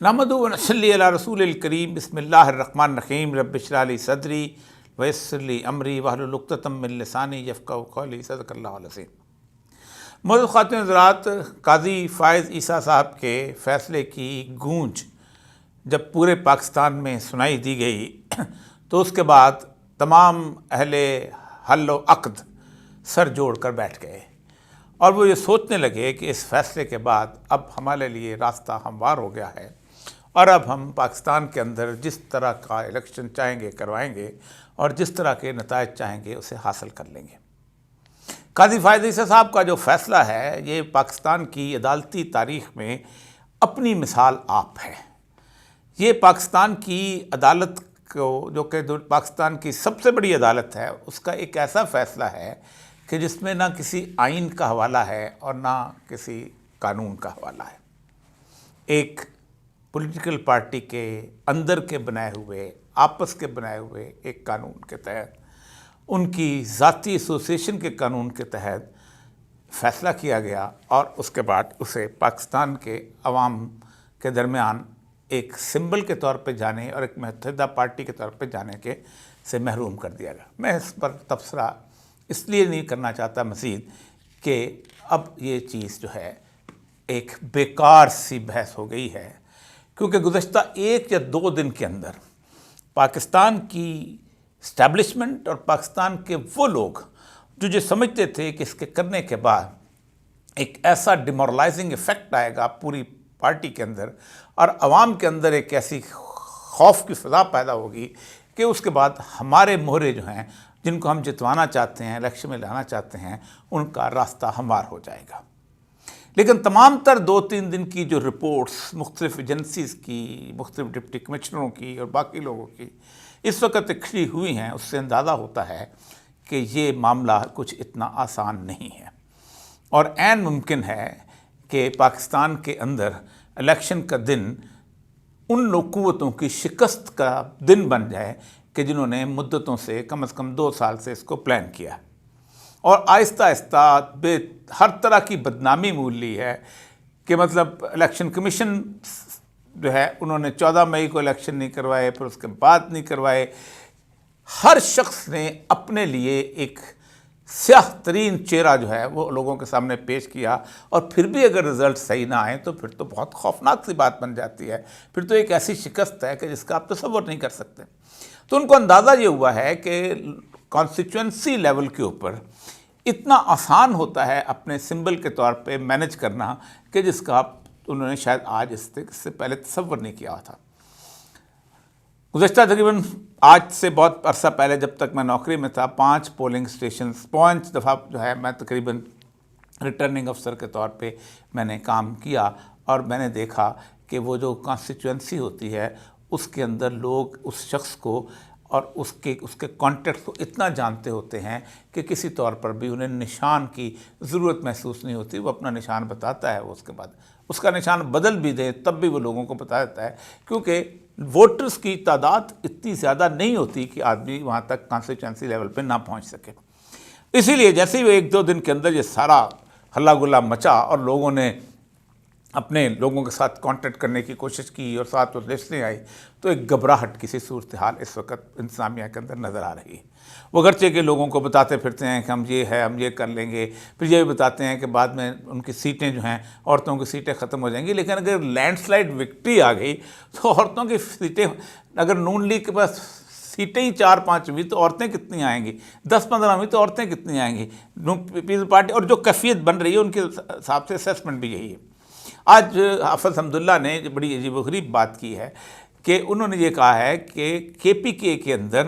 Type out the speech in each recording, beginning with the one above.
نحمدہ و نصلی علی رسول الکریم بسم اللہ الرحمن الرحیم رب اشرح لی صدری ویسر لی امری واحلل عقدۃ من لسانی یفقہوا قولی صدق اللہ العظیم۔ معزز خواتین حضرات، قاضی فائز عیسیٰ صاحب کے فیصلے کی گونج جب پورے پاکستان میں سنائی دی گئی تو اس کے بعد تمام اہل حل و عقد سر جوڑ کر بیٹھ گئے اور وہ یہ سوچنے لگے کہ اس فیصلے کے بعد اب ہمارے لیے راستہ ہموار ہو گیا ہے اور اب ہم پاکستان کے اندر جس طرح کا الیکشن چاہیں گے کروائیں گے اور جس طرح کے نتائج چاہیں گے اسے حاصل کر لیں گے۔ قاضی فائز عیسیٰ صاحب کا جو فیصلہ ہے یہ پاکستان کی عدالتی تاریخ میں اپنی مثال آپ ہے۔ یہ پاکستان کی عدالت کو جو کہ پاکستان کی سب سے بڑی عدالت ہے اس کا ایک ایسا فیصلہ ہے کہ جس میں نہ کسی آئین کا حوالہ ہے اور نہ کسی قانون کا حوالہ ہے۔ ایک پولیٹیکل پارٹی کے اندر کے بنائے ہوئے آپس کے بنائے ہوئے ایک قانون کے تحت، ان کی ذاتی ایسوسیشن کے قانون کے تحت فیصلہ کیا گیا اور اس کے بعد اسے پاکستان کے عوام کے درمیان ایک سمبل کے طور پہ جانے اور ایک متحدہ پارٹی کے طور پہ جانے کے سے محروم کر دیا گیا۔ میں اس پر تبصرہ اس لیے نہیں کرنا چاہتا مزید کہ اب یہ چیز جو ہے ایک بیکار سی بحث ہو گئی ہے، کیونکہ گزشتہ 1 یا 2 دن کے اندر پاکستان کی اسٹیبلشمنٹ اور پاکستان کے وہ لوگ جو یہ سمجھتے تھے کہ اس کے کرنے کے بعد ایک ایسا ڈیمورلائزنگ ایفیکٹ آئے گا پوری پارٹی کے اندر اور عوام کے اندر ایک ایسی خوف کی فضا پیدا ہوگی کہ اس کے بعد ہمارے مہرے جو ہیں جن کو ہم جتوانا چاہتے ہیں، الیکشن میں لانا چاہتے ہیں، ان کا راستہ ہموار ہو جائے گا۔ لیکن تمام تر 2-3 دن کی جو رپورٹس مختلف ایجنسیز کی، مختلف ڈپٹی کمشنروں کی اور باقی لوگوں کی اس وقت اکٹھی ہوئی ہیں، اس سے اندازہ ہوتا ہے کہ یہ معاملہ کچھ اتنا آسان نہیں ہے اور عین ممکن ہے کہ پاکستان کے اندر الیکشن کا دن ان قوتوں کی شکست کا دن بن جائے کہ جنہوں نے مدتوں سے کم از کم 2 سال سے اس کو پلان کیا اور آہستہ آہستہ ہر طرح کی بدنامی مول لی ہے کہ مطلب الیکشن کمیشن جو ہے انہوں نے 14 مئی کو الیکشن نہیں کروائے، پھر اس کے بعد نہیں کروائے۔ ہر شخص نے اپنے لیے ایک سیاہ ترین چہرہ جو ہے وہ لوگوں کے سامنے پیش کیا اور پھر بھی اگر رزلٹ صحیح نہ آئیں تو پھر تو بہت خوفناک سی بات بن جاتی ہے، پھر تو ایک ایسی شکست ہے کہ جس کا آپ تصور نہیں کر سکتے۔ تو ان کو اندازہ یہ ہوا ہے کہ کانسٹیچوئنسی لیول کے اوپر اتنا آسان ہوتا ہے اپنے سمبل کے طور پہ مینج کرنا کہ جس کا انہوں نے شاید آج اس سے پہلے تصور نہیں کیا تھا۔ گزشتہ تقریباً آج سے بہت عرصہ پہلے جب تک میں نوکری میں تھا 5 پولنگ سٹیشنز 5 دفعہ جو ہے میں تقریباً ریٹرننگ افسر کے طور پہ میں نے کام کیا اور میں نے دیکھا کہ وہ جو کانسٹیچوئنسی ہوتی ہے اس کے اندر لوگ اس شخص کو اور اس کے کانٹیکٹ کو اتنا جانتے ہوتے ہیں کہ کسی طور پر بھی انہیں نشان کی ضرورت محسوس نہیں ہوتی۔ وہ اپنا نشان بتاتا ہے، وہ اس کے بعد اس کا نشان بدل بھی دے تب بھی وہ لوگوں کو بتا دیتا ہے، کیونکہ ووٹرز کی تعداد اتنی زیادہ نہیں ہوتی کہ آدمی وہاں تک کانسٹیچوئنسی لیول پہ نہ پہنچ سکے۔ اسی لیے جیسے ہی وہ 1-2 دن کے اندر یہ سارا ہلا گلا مچا اور لوگوں نے اپنے لوگوں کے ساتھ کانٹیکٹ کرنے کی کوشش کی اور ساتھ وہ لسٹیں آئی تو ایک گھبراہٹ کسی صورتحال اس وقت انتظامیہ کے اندر نظر آ رہی ہے۔ وہ اگرچہ کہ لوگوں کو بتاتے پھرتے ہیں کہ ہم یہ ہے، ہم یہ کر لیں گے، پھر یہ بھی بتاتے ہیں کہ بعد میں ان کی سیٹیں جو ہیں عورتوں کی سیٹیں ختم ہو جائیں گی، لیکن اگر لینڈ سلائڈ وکٹری آ گئی تو عورتوں کی سیٹیں اگر نون لیگ کے پاس سیٹیں ہی 4-5 ہوئی تو عورتیں کتنی آئیں گی، 10-15 ہوئی تو عورتیں کتنی آئیں گی۔ پیپلز پارٹی اور جو کیفیت بن رہی ہے ان کے حساب سے اسیسمنٹ بھی یہی ہے۔ آج حافظ حمداللہ نے بڑی عجیب و غریب بات کی ہے کہ انہوں نے یہ کہا ہے کہ KPK کے اندر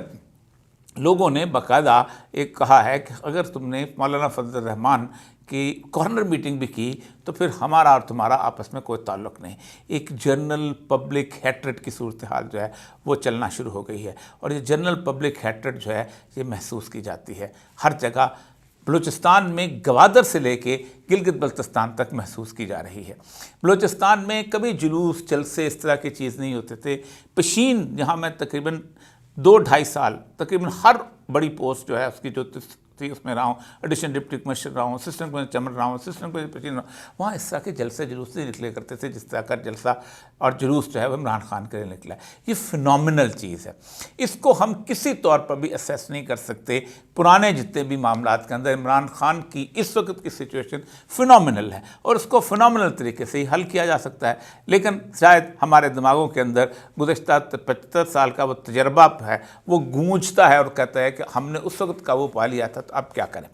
لوگوں نے باقاعدہ ایک کہا ہے کہ اگر تم نے مولانا فضل الرحمان کی کارنر میٹنگ بھی کی تو پھر ہمارا اور تمہارا آپس میں کوئی تعلق نہیں۔ ایک جنرل پبلک ہیٹریڈ کی صورتحال جو ہے وہ چلنا شروع ہو گئی ہے اور یہ جنرل پبلک ہیٹریڈ جو ہے یہ محسوس کی جاتی ہے ہر جگہ، بلوچستان میں گوادر سے لے کے گلگت بلتستان تک محسوس کی جا رہی ہے۔ بلوچستان میں کبھی جلوس جلسے اس طرح کی چیز نہیں ہوتے تھے۔ پشین جہاں میں تقریباً 2-2.5 سال تقریباً ہر بڑی پوسٹ جو ہے اس کی جو تھی اس میں رہا ہوں، ایڈیشنل ڈپٹی کمشنر رہا ہوں، اسسٹنٹ کمشنر چمن رہا ہوں، اسسٹنٹ کمشنر پرچین رہا ہوں، وہاں اس طرح کے جلسے جلوس نہیں نکلے کرتے تھے جس طرح کا جلسہ اور جلوس جو ہے وہ عمران خان کے لیے نکلا ہے۔ یہ فنومنل چیز ہے، اس کو ہم کسی طور پر بھی اسیس نہیں کر سکتے۔ پرانے جتنے بھی معاملات کے اندر عمران خان کی اس وقت کی سچویشن فنومنل ہے اور اس کو فنومنل طریقے سے ہی حل کیا جا سکتا ہے، لیکن شاید ہمارے دماغوں کے اندر گزشتہ 75 سال کا وہ تجربہ ہے وہ گونجتا ہے اور کہتا ہے کہ ہم نے اس وقت قابو پا لیا تھا تو اب کیا کریں۔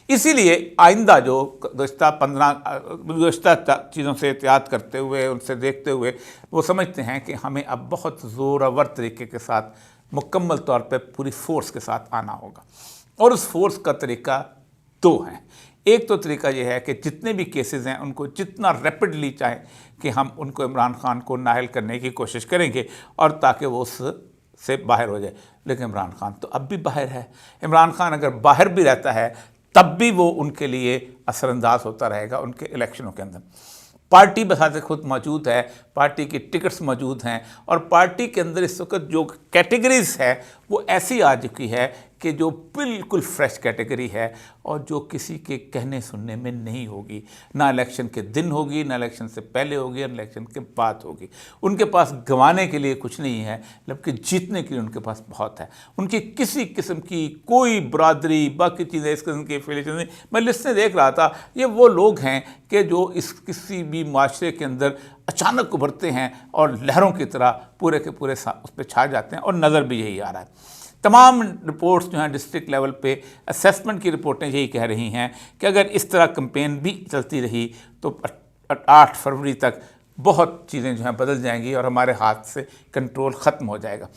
اسی لیے آئندہ جو گزشتہ چیزوں سے احتیاط کرتے ہوئے ان سے دیکھتے ہوئے وہ سمجھتے ہیں کہ ہمیں اب بہت زور آور طریقے کے ساتھ مکمل طور پہ پوری فورس کے ساتھ آنا ہوگا، اور اس فورس کا طریقہ دو ہیں۔ ایک تو طریقہ یہ ہے کہ جتنے بھی کیسز ہیں ان کو جتنا ریپڈلی چاہیں کہ ہم ان کو عمران خان کو نااہل کرنے کی کوشش کریں گے اور تاکہ وہ اس سے باہر ہو جائے، لیکن عمران خان تو اب بھی باہر ہے۔ عمران خان اگر باہر بھی رہتا ہے تب بھی وہ ان کے لیے اثر انداز ہوتا رہے گا ان کے الیکشنوں کے اندر۔ پارٹی بذات خود موجود ہے، پارٹی کی ٹکٹس موجود ہیں، اور پارٹی کے اندر اس وقت جو کیٹیگریز ہے وہ ایسی آ چکی ہے کہ جو بالکل فریش کیٹیگری ہے اور جو کسی کے کہنے سننے میں نہیں ہوگی، نہ الیکشن کے دن ہوگی، نہ الیکشن سے پہلے ہوگی، نہ الیکشن کے بعد ہوگی۔ ان کے پاس گنوانے کے لیے کچھ نہیں ہے جبکہ جیتنے کے لیے ان کے پاس بہت ہے۔ ان کی کسی قسم کی کوئی برادری باقی چیزیں اس قسم کی ایفیلیشن نہیں۔ میں لسٹیں دیکھ رہا تھا، یہ وہ لوگ ہیں کہ جو اس کسی بھی معاشرے کے اندر اچانک ابھرتے ہیں اور لہروں کی طرح پورے کے پورے اس پہ چھا جاتے ہیں، اور نظر بھی یہی آ رہا ہے۔ تمام رپورٹس جو ہیں ڈسٹرکٹ لیول پہ اسیسمنٹ کی رپورٹیں یہی کہہ رہی ہیں کہ اگر اس طرح کمپین بھی چلتی رہی تو 8 فروری تک بہت چیزیں جو ہیں بدل جائیں گی اور ہمارے ہاتھ سے کنٹرول ختم ہو جائے گا۔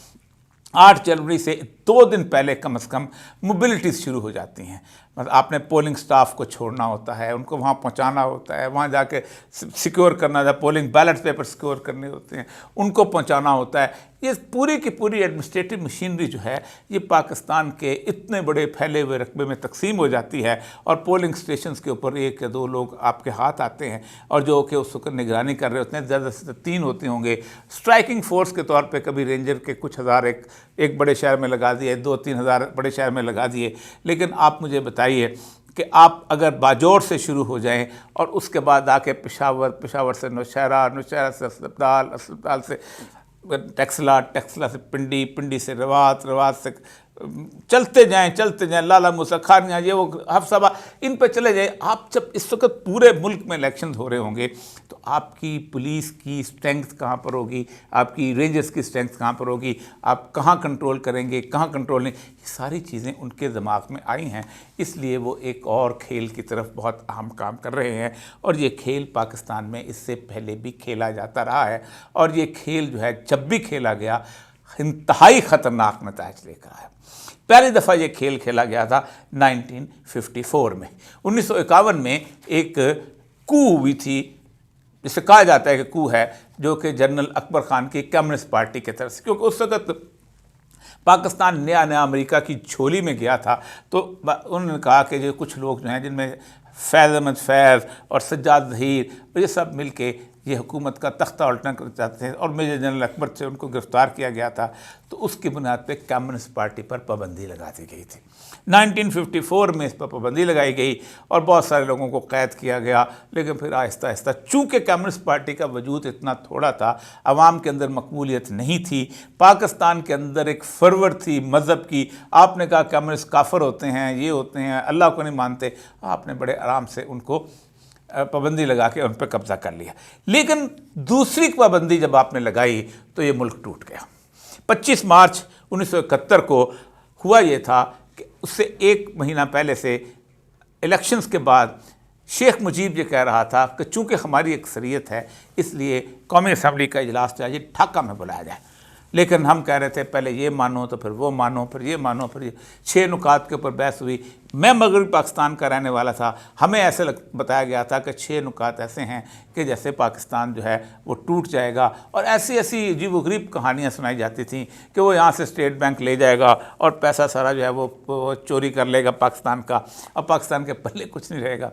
8 جنوری سے 2 دن پہلے کم از کم موبلٹیز شروع ہو جاتی ہیں، مطلب آپ نے پولنگ سٹاف کو چھوڑنا ہوتا ہے، ان کو وہاں پہنچانا ہوتا ہے، وہاں جا کے سیکیور کرنا ہوتا ہے، پولنگ بیلٹ پیپر سیکیور کرنے ہوتے ہیں، ان کو پہنچانا ہوتا ہے۔ یہ پوری کی پوری ایڈمنسٹریٹو مشینری جو ہے یہ پاکستان کے اتنے بڑے پھیلے ہوئے رقبے میں تقسیم ہو جاتی ہے، اور پولنگ سٹیشنز کے اوپر 1 یا 2 لوگ آپ کے ہاتھ آتے ہیں اور جو کہ اس وقت نگرانی کر رہے ہوتے ہیں، زیادہ سے 3 ہوتے ہوں گے۔ اسٹرائکنگ فورس کے طور پہ کبھی رینجر کے کچھ ہزار ایک بڑے شہر میں لگا دیے، 2-3 ہزار بڑے شہر میں لگا دیے، لیکن آپ مجھے بتائیے کہ آپ اگر باجوڑ سے شروع ہو جائیں اور اس کے بعد آ کے پشاور سے نوشہرہ، نوشہرہ سے اسپتال سے ٹیکسلا سے پنڈی سے روات سے چلتے جائیں لالا موسیٰ کھانیاں، یہ وہ حفصہ، ان پہ چلے جائیں۔ آپ جب اس وقت پورے ملک میں الیکشن ہو رہے ہوں گے تو آپ کی پولیس کی اسٹرینگتھ کہاں پر ہوگی، آپ کی رینجرز کی اسٹرینگتھ کہاں پر ہوگی، آپ کہاں کنٹرول کریں گے، کہاں کنٹرول نہیں، یہ ساری چیزیں ان کے دماغ میں آئی ہیں۔ اس لیے وہ ایک اور کھیل کی طرف بہت اہم کام کر رہے ہیں، اور یہ کھیل پاکستان میں اس سے پہلے بھی کھیلا جاتا رہا ہے، اور یہ کھیل جو ہے جب بھی کھیلا گیا انتہائی خطرناک نتائج لے کر آیا۔ پہلی دفعہ یہ کھیل کھیلا گیا تھا 1954 میں۔ 1951 میں ایک کو ہوئی تھی، جسے کہا جاتا ہے کہ کو ہے، جو کہ جنرل اکبر خان کی کمیونسٹ پارٹی کی طرف سے، کیونکہ اس وقت پاکستان نیا امریکہ کی جھولی میں گیا تھا، تو انہوں نے کہا کہ جو کچھ لوگ جو ہیں جن میں فیض احمد فیض اور سجاد ظہیر، یہ سب مل کے یہ حکومت کا تختہ الٹنا کرنا چاہتے تھے، اور میجر جنرل اکبر سے ان کو گرفتار کیا گیا تھا، تو اس کی بنیاد پہ کمیونسٹ پارٹی پر پابندی لگا دی گئی تھی۔ 1954 میں اس پر پابندی لگائی گئی اور بہت سارے لوگوں کو قید کیا گیا، لیکن پھر آہستہ آہستہ چونکہ کمیونسٹ پارٹی کا وجود اتنا تھوڑا تھا، عوام کے اندر مقبولیت نہیں تھی، پاکستان کے اندر ایک فرور تھی مذہب کی، آپ نے کہا کمیونسٹ کافر ہوتے ہیں، یہ ہوتے ہیں، اللہ کو نہیں مانتے، آپ نے بڑے آرام سے ان کو پابندی لگا کے ان پہ قبضہ کر لیا۔ لیکن دوسری پابندی جب آپ نے لگائی تو یہ ملک ٹوٹ گیا۔ 25 مارچ 1971 کو ہوا یہ تھا کہ اس سے 1 مہینہ پہلے سے الیکشنز کے بعد شیخ مجیب یہ کہہ رہا تھا کہ چونکہ ہماری اکثریت ہے اس لیے قومی اسمبلی کا اجلاس چاہیے ڈھاکہ میں بلایا جائے، لیکن ہم کہہ رہے تھے پہلے یہ مانو تو پھر وہ مانو، پھر یہ مانو، پھر یہ 6 نکات کے اوپر بحث ہوئی۔ میں مغربی پاکستان کا رہنے والا تھا، ہمیں ایسے بتایا گیا تھا کہ 6 نکات ایسے ہیں کہ جیسے پاکستان جو ہے وہ ٹوٹ جائے گا، اور ایسی عجیب و غریب کہانیاں سنائی جاتی تھیں کہ وہ یہاں سے اسٹیٹ بینک لے جائے گا اور پیسہ سارا جو ہے وہ چوری کر لے گا پاکستان کا، اور پاکستان کے پلے کچھ نہیں رہے گا۔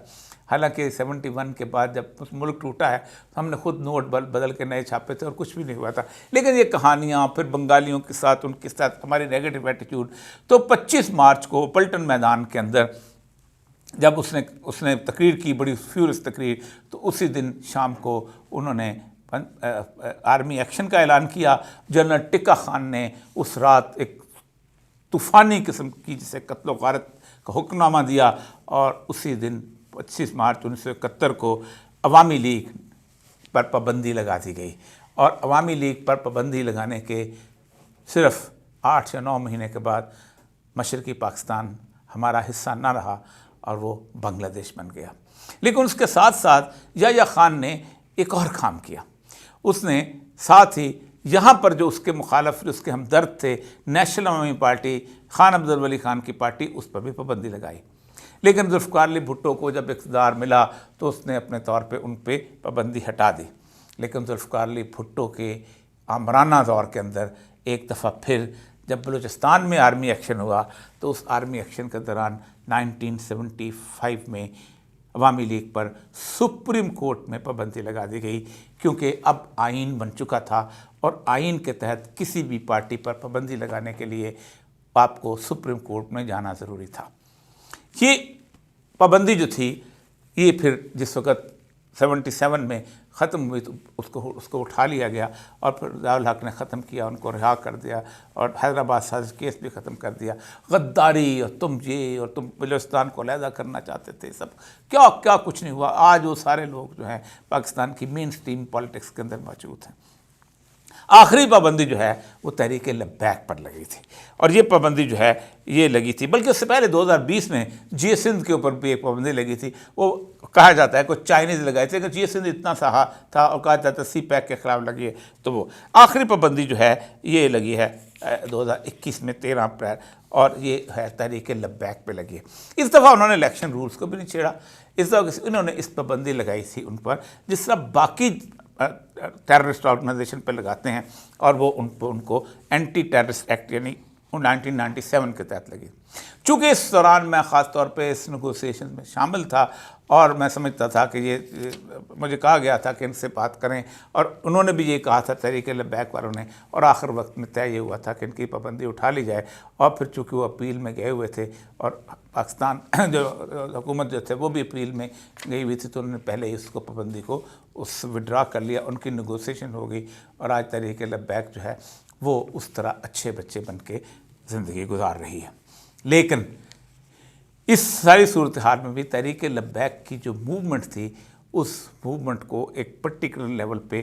حالانکہ 71 کے بعد جب ملک ٹوٹا ہے تو ہم نے خود نوٹ بدل کے نئے چھاپے تھے اور کچھ بھی نہیں ہوا تھا. لیکن یہ کہانیاں پھر بنگالیوں کے ساتھ ان کے ساتھ ہماری نیگیٹو ایٹیٹیوڈ. تو 25 مارچ کو پلٹن میدان کے اندر جب اس نے تقریر کی, بڑی فیورس تقریر, تو اسی دن شام کو انہوں نے آرمی ایکشن کا اعلان کیا. جنرل ٹکا خان نے اس رات ایک طوفانی قسم کی جسے قتل و غارت کا حکم نامہ دیا, اور اسی دن 25 مارچ 1971 کو عوامی لیگ پر پابندی لگا دی گئی. اور عوامی لیگ پر پابندی لگانے کے صرف 8 یا 9 مہینے کے بعد مشرقی پاکستان ہمارا حصہ نہ رہا اور وہ بنگلہ دیش بن گیا. لیکن اس کے ساتھ ساتھ یحییٰ خان نے ایک اور کام کیا. اس نے ساتھ ہی یہاں پر جو اس کے مخالف, جو اس کے ہمدرد تھے, نیشنل عوامی پارٹی, خان عبدالولی خان کی پارٹی, اس پر بھی پابندی لگائی. لیکن ذوالفقار علی بھٹو کو جب اقتدار ملا تو اس نے اپنے طور پہ ان پہ پابندی ہٹا دی. لیکن ذوالفقار علی بھٹو کے آمرانہ دور کے اندر ایک دفعہ پھر جب بلوچستان میں آرمی ایکشن ہوا تو اس آرمی ایکشن کے دوران 1975 میں عوامی لیگ پر سپریم کورٹ میں پابندی لگا دی گئی, کیونکہ اب آئین بن چکا تھا اور آئین کے تحت کسی بھی پارٹی پر پابندی لگانے کے لیے آپ کو سپریم کورٹ میں جانا ضروری تھا. یہ پابندی جو تھی یہ پھر جس وقت 77 میں ختم ہوئی تو اس کو اٹھا لیا گیا, اور پھر ضیاء الحق نے ختم کیا, ان کو رہا کر دیا, اور حیدرآباد سازش کیس بھی ختم کر دیا. غداری اور تم یہ اور تم بلوچستان کو علیحدہ کرنا چاہتے تھے, سب کیا کچھ نہیں ہوا. آج وہ سارے لوگ جو ہیں پاکستان کی مین سٹریم پالیٹکس کے اندر موجود ہیں. آخری پابندی جو ہے وہ تحریک لبیک پر لگی تھی, اور یہ پابندی جو ہے یہ لگی تھی, بلکہ اس سے پہلے 2020 میں جی اے سندھ کے اوپر بھی ایک پابندی لگی تھی. وہ کہا جاتا ہے کچھ چائنیز لگائے تھے کہ جی اے سندھ اتنا سہا تھا, اور کہا جاتا ہے سی پیک کے خلاف لگی ہے. تو وہ آخری پابندی جو ہے یہ لگی ہے 2021 میں 13 اپریل, اور یہ ہے تحریک لبیک پہ لگی ہے. اس دفعہ انہوں نے الیکشن رولز کو بھی نہیں چھیڑا. اس دفعہ انہوں نے اس پابندی لگائی تھی ان پر جس طرح باقی ٹیررسٹ آرگنائزیشن پہ لگاتے ہیں, اور وہ ان کو اینٹی ٹیررسٹ ایکٹ یعنی 1997 کے تحت لگی. چونکہ اس دوران میں خاص طور پہ اس نیگوسیشن میں شامل تھا, اور میں سمجھتا تھا کہ یہ مجھے کہا گیا تھا کہ ان سے بات کریں, اور انہوں نے بھی یہ کہا تھا تحریک لبیک والوں نے, اور آخر وقت میں طے یہ ہوا تھا کہ ان کی پابندی اٹھا لی جائے. اور پھر چونکہ وہ اپیل میں گئے ہوئے تھے, اور پاکستان جو حکومت جو تھے وہ بھی اپیل میں گئی ہوئی تھی, تو انہوں نے پہلے ہی اس کو پابندی کو اس وڈرا کر لیا. ان کی نیگوسیشن ہو گئی, اور آج تحریک لبیک جو ہے وہ اس طرح اچھے بچے بن کے زندگی گزار رہی ہے. لیکن اس ساری صورتحال میں بھی تحریک لبیک کی جو موومنٹ تھی, اس موومنٹ کو ایک پرٹیکولر لیول پہ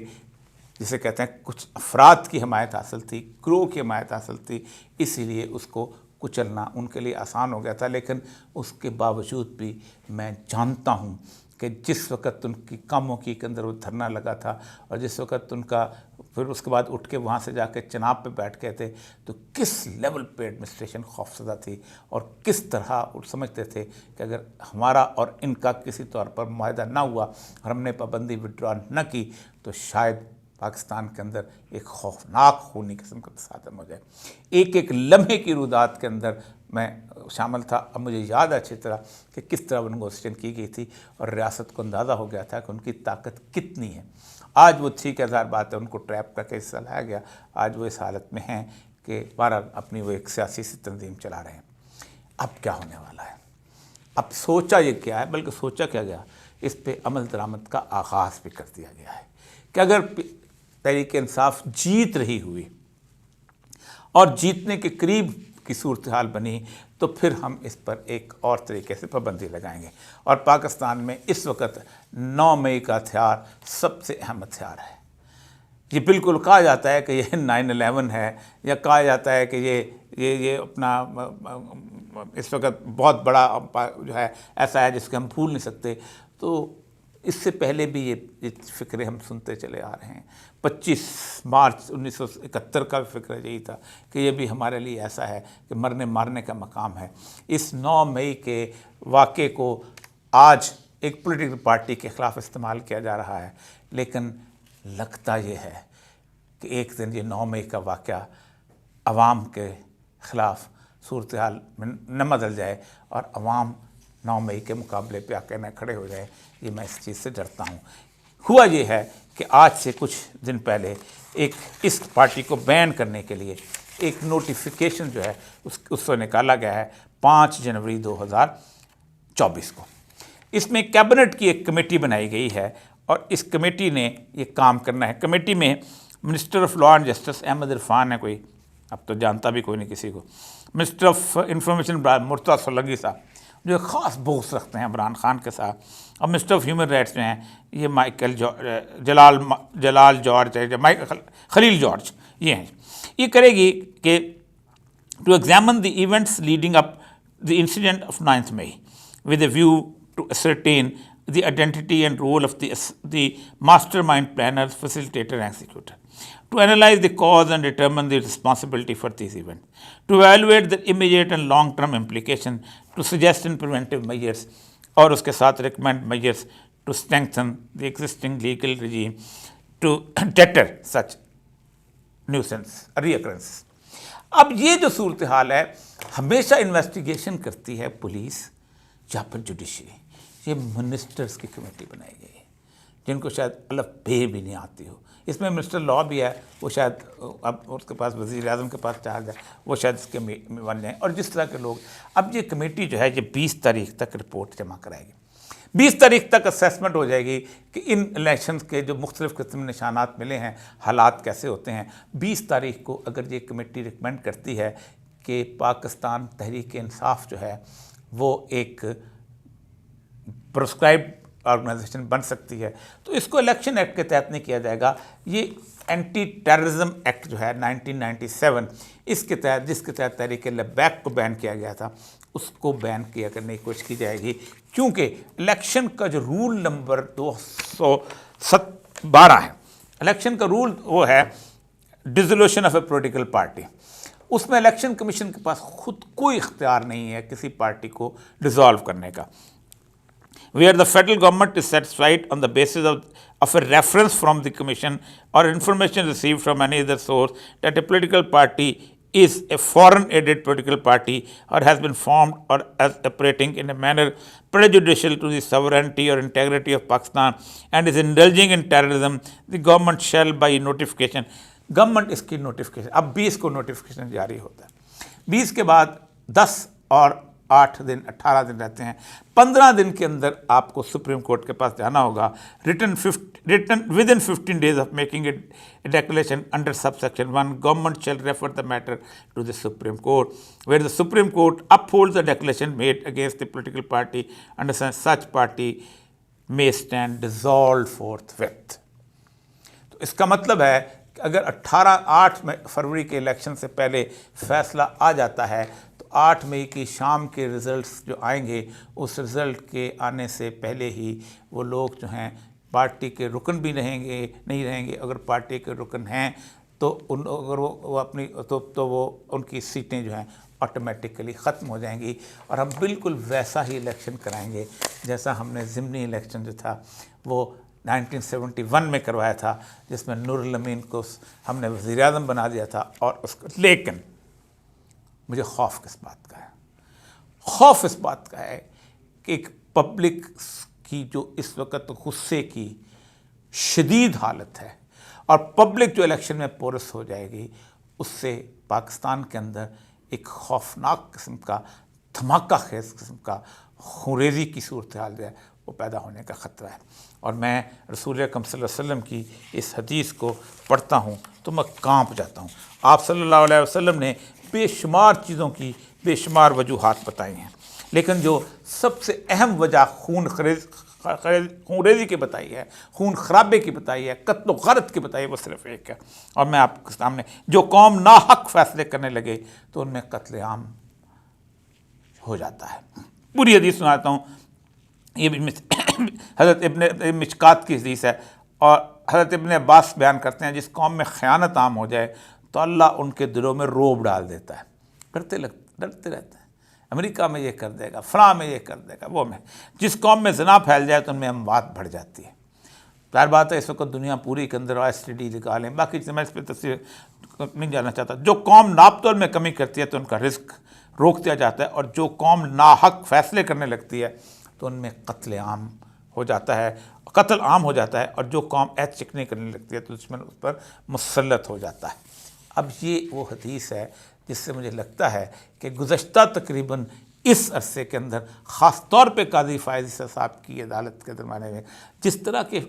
جسے کہتے ہیں کچھ افراد کی حمایت حاصل تھی, گروہ کی حمایت حاصل تھی, اسی لیے اس کو کچلنا ان کے لیے آسان ہو گیا تھا. لیکن اس کے باوجود بھی میں جانتا ہوں کہ جس وقت ان کی کاموں کی کے اندر وہ دھرنا لگا تھا, اور جس وقت ان کا پھر اس کے بعد اٹھ کے وہاں سے جا کے چناب پہ بیٹھ گئے تھے, تو کس لیول پہ ایڈمنسٹریشن خوفزدہ تھی, اور کس طرح وہ سمجھتے تھے کہ اگر ہمارا اور ان کا کسی طور پر معاہدہ نہ ہوا اور ہم نے پابندی وڈرا نہ کی تو شاید پاکستان کے اندر ایک خوفناک خونی قسم کا تصادم ہو جائے. ایک لمحے کی رودات کے اندر میں شامل تھا. اب مجھے یاد ہے اچھی طرح کہ کس طرح وہ نیگوسیشن کی گئی تھی, اور ریاست کو اندازہ ہو گیا تھا کہ ان کی طاقت کتنی ہے. آج وہ ٹھیک ہے, ہزار بات ہے, ان کو ٹریپ کا کیس لایا گیا, آج وہ اس حالت میں ہیں کہ بہرحال اپنی وہ ایک سیاسی تنظیم چلا رہے ہیں. اب کیا ہونے والا ہے؟ اب سوچا یہ کیا ہے, بلکہ سوچا کیا گیا, اس پہ عمل درآمد کا آغاز بھی کر دیا گیا ہے کہ اگر تحریک انصاف جیت رہی ہوئی اور جیتنے کے قریب کی صورتحال بنی تو پھر ہم اس پر ایک اور طریقے سے پابندی لگائیں گے. اور پاکستان میں اس وقت 9 مئی کا ہتھیار سب سے اہم ہتھیار ہے. یہ بالکل کہا جاتا ہے کہ یہ 9/11 ہے, یا کہا جاتا ہے کہ یہ اپنا اس وقت بہت بڑا جو ہے ایسا ہے جس کو ہم بھول نہیں سکتے. تو اس سے پہلے بھی یہ فکریں ہم سنتے چلے آ رہے ہیں. 25 مارچ 1971 کا بھی فکر یہی تھا کہ یہ بھی ہمارے لیے ایسا ہے کہ مرنے مارنے کا مقام ہے. اس 9 مئی کے واقعے کو آج ایک پولیٹیکل پارٹی کے خلاف استعمال کیا جا رہا ہے, لیکن لگتا یہ ہے کہ ایک دن یہ 9 مئی کا واقعہ عوام کے خلاف صورتحال میں نہ بدل جائے, اور عوام 9 مئی کے مقابلے پہ آ کے نہ کھڑے ہو جائیں، یہ میں اس چیز سے ڈرتا ہوں۔ ہوا یہ ہے کہ آج سے کچھ دن پہلے ایک اس پارٹی کو بین کرنے کے لیے ایک نوٹیفیکیشن جو ہے اس کو نکالا گیا ہے 5 جنوری 2024 کو۔ اس میں کیبنٹ کی ایک کمیٹی بنائی گئی ہے اور اس کمیٹی نے یہ کام کرنا ہے۔ کمیٹی میں minister of law and justice Ahmed Irfan ہے، کوئی اب تو جانتا بھی کوئی نہیں کسی کو، minister of information Murtaza Solangi صاحب جو خاص بغض رکھتے ہیں عمران خان کے ساتھ، اور منسٹر آف ہیومن رائٹس جو ہیں یہ جلال جارج ہے، خلیل جارج، یہ ہیں۔ یہ کرے گی کہ to examine the events leading up the incident of 9 May with a view to ascertain the identity and role of the mastermind planners, facilitator and executor, to analyze the cause and determine the responsibility for these events, to evaluate the immediate and long-term implication, to suggest and preventive measures, اور اس کے ساتھ recommend measures to strengthen the existing legal regime to deter such nuisance reoccurrences۔ اب یہ جو صورتحال ہے، ہمیشہ investigation کرتی ہے پولیس یا پھر جوڈیشری۔ یہ منسٹرز کی کمیٹی بنائی گئی ہے جن کو شاید الف بے بھی نہیں آتی ہو۔ اس میں منسٹر لا بھی ہے، وہ شاید اب اس کے پاس وزیر اعظم کے پاس چارج ہے، وہ شاید اس کے بن جائیں، اور جس طرح کے لوگ۔ اب یہ کمیٹی جو ہے یہ 20 تاریخ تک رپورٹ جمع کرائے گی۔ 20 تاریخ تک اسیسمنٹ ہو جائے گی کہ ان الیکشنز کے جو مختلف قسم نشانات ملے ہیں، حالات کیسے ہوتے ہیں۔ 20 تاریخ کو اگر یہ کمیٹی ریکمینڈ کرتی ہے کہ پاکستان تحریک انصاف جو ہے وہ ایک پرسکرائبڈ آرگنائزیشن بن سکتی ہے، تو اس کو الیکشن ایکٹ کے تحت نہیں کیا جائے گا۔ یہ اینٹی ٹیررزم ایکٹ جو ہے 1997، اس کے تحت، جس کے تحت تحریک لبیک کو بین کیا گیا تھا، اس کو بین کیا کرنے کی کوشش کی جائے گی، کیونکہ الیکشن کا جو رول نمبر 212 ہے، الیکشن کا رول وہ ہے dissolution of a political party. اس میں الیکشن کمیشن کے پاس خود کوئی اختیار نہیں ہے کسی پارٹی کو ڈیزالو کرنے کا۔ Where the federal government is satisfied on the basis of a reference from the commission or information received from any other source that a political party is a foreign aided political party or has been formed or as operating in a manner prejudicial to the sovereignty or integrity of Pakistan and is indulging in terrorism, the government shall by notification، government اس کی notification, اب 20 کو notification جاری ہوتا ہے، 20 کے بعد 10 اور 8 دن 18 دن رہتے ہیں، 15 دن کے اندر آپ کو سپریم کورٹ کے پاس جانا ہوگا۔ Written with in 15 days of making a declaration under subsection 1, government shall refer the matter to the Supreme Court, where the Supreme Court upholds the declaration made against the political party under such party may stand dissolved forthwith۔ تو اس کا مطلب ہے کہ اگر 8 فروری کے election سے پہلے فیصلہ آ جاتا ہے تو 8 مئی کی شام کے رزلٹس جو آئیں گے، اس رزلٹ کے آنے سے پہلے ہی وہ لوگ جو ہیں پارٹی کے رکن بھی نہیں رہیں گے۔ اگر پارٹی کے رکن ہیں تو اگر وہ اپنی تو وہ ان کی سیٹیں جو ہیں آٹومیٹکلی ختم ہو جائیں گی، اور ہم بالکل ویسا ہی الیکشن کرائیں گے جیسا ہم نے ضمنی الیکشن جو تھا وہ 1971 میں کروایا تھا، جس میں نور الامین کو ہم نے وزیر اعظم بنا دیا تھا۔ اور اس کو، لیکن مجھے خوف کس بات کا ہے؟ خوف اس بات کا ہے کہ ایک پبلک کی جو اس وقت غصے کی شدید حالت ہے، اور پبلک جو الیکشن میں پورس ہو جائے گی، اس سے پاکستان کے اندر ایک خوفناک قسم کا، دھماکہ خیز قسم کا خونریزی کی صورتحال جو ہے وہ پیدا ہونے کا خطرہ ہے۔ اور میں رسول اکرم صلی اللہ علیہ وسلم کی اس حدیث کو پڑھتا ہوں تو میں کانپ جاتا ہوں۔ آپ صلی اللہ علیہ وسلم نے بے شمار چیزوں کی بے شمار وجوہات بتائی ہیں، لیکن جو سب سے اہم وجہ خونریزی کی بتائی ہے، خون خرابے کی بتائی ہے، قتل و غارت کی بتائی ہے، وہ صرف ایک ہے۔ اور میں آپ کے سامنے، جو قوم ناحق فیصلے کرنے لگے تو ان میں قتل عام ہو جاتا ہے۔ پوری حدیث سناتا ہوں، یہ حضرت ابن مشکات کی حدیث ہے، اور حضرت ابن عباس بیان کرتے ہیں، جس قوم میں خیانت عام ہو جائے تو اللہ ان کے دلوں میں رعب ڈال دیتا ہے، ڈرتے رہتے ہیں، امریکہ میں یہ کر دے گا، فلاں میں یہ کر دے گا، وہ میں۔ جس قوم میں زنا پھیل جائے تو ان میں اموات بڑھ جاتی ہے۔ ظاہر بات ہے اس وقت دنیا پوری کے اندر STD لگا باقی میں اس پہ تفصیل نہیں جانا چاہتا۔ جو قوم ناپ تول میں کمی کرتی ہے تو ان کا رزق روک دیا جاتا ہے، اور جو قوم ناحق فیصلے کرنے لگتی ہے تو ان میں قتل عام ہو جاتا ہے، قتل عام ہو جاتا ہے، اور جو قوم عہد چکنی کرنے لگتی ہے تو دشمن اس پر مسلط ہو جاتا ہے۔ اب یہ وہ حدیث ہے جس سے مجھے لگتا ہے کہ گزشتہ تقریباً اس عرصے کے اندر خاص طور پہ قاضی فائز عیسیٰ صاحب کی عدالت کے درمیانے میں جس طرح کے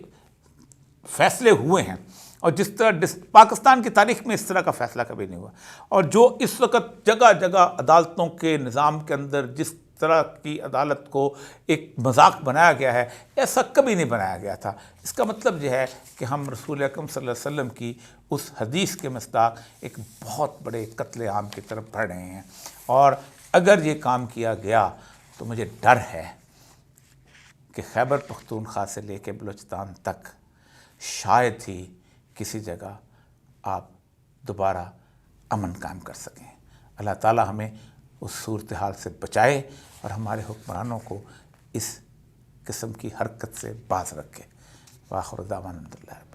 فیصلے ہوئے ہیں، اور جس طرح پاکستان کی تاریخ میں اس طرح کا فیصلہ کبھی نہیں ہوا، اور جو اس وقت جگہ جگہ عدالتوں کے نظام کے اندر جس طرح کی عدالت کو ایک مذاق بنایا گیا ہے، ایسا کبھی نہیں بنایا گیا تھا۔ اس کا مطلب یہ ہے کہ ہم رسول اکرم صلی اللہ علیہ وسلم کی اس حدیث کے مصداق ایک بہت بڑے قتل عام کی طرف بڑھ رہے ہیں، اور اگر یہ کام کیا گیا تو مجھے ڈر ہے کہ خیبر پختونخوا سے لے کے بلوچستان تک شاید ہی کسی جگہ آپ دوبارہ امن قائم کر سکیں۔ اللہ تعالی ہمیں اس صورتحال سے بچائے اور ہمارے حکمرانوں کو اس قسم کی حرکت سے باز رکھے۔ وآخر دعوانا الحمدللہ۔